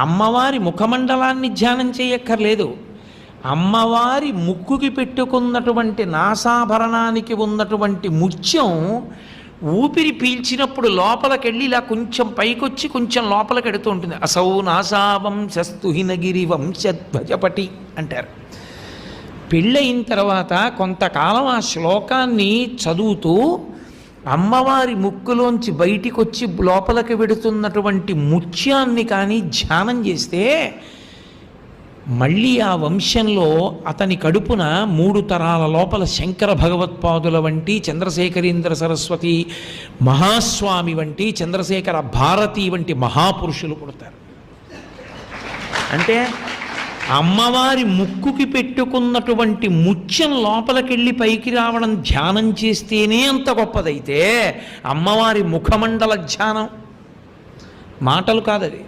అమ్మవారి ముఖమండలాన్ని ధ్యానం చేయక్కర్లేదు. అమ్మవారి ముక్కుకి పెట్టుకున్నటువంటి నాసాభరణానికి ఉన్నటువంటి ముత్యం ఊపిరి పీల్చినప్పుడు లోపలికెళ్ళి ఇలా కొంచెం పైకొచ్చి కొంచెం లోపలికి ఎడుతూ ఉంటుంది. అసౌ నాసావంశస్తు హినగిరి వంశధ్వజపటి అంటారు. పెళ్ళయిన తర్వాత కొంతకాలం ఆ శ్లోకాన్ని చదువుతూ అమ్మవారి ముక్కులోంచి బయటికి వచ్చి లోపలికి వెడుతున్నటువంటి ముత్యాన్ని కానీ ధ్యానం చేస్తే మళ్ళీ ఆ వంశంలో అతని కడుపున 3 తరాల లోపల శంకర భగవత్పాదుల వంటి, చంద్రశేఖరేంద్ర సరస్వతి మహాస్వామి వంటి, చంద్రశేఖర భారతి వంటి మహాపురుషులు పుడతారు. అంటే అమ్మవారి ముక్కుకి పెట్టుకున్నటువంటి ముత్యం లోపలికెళ్ళి పైకి రావడం ధ్యానం చేస్తేనే అంత గొప్పదైతే అమ్మవారి ముఖమండల ధ్యానం మాటలు కాదది.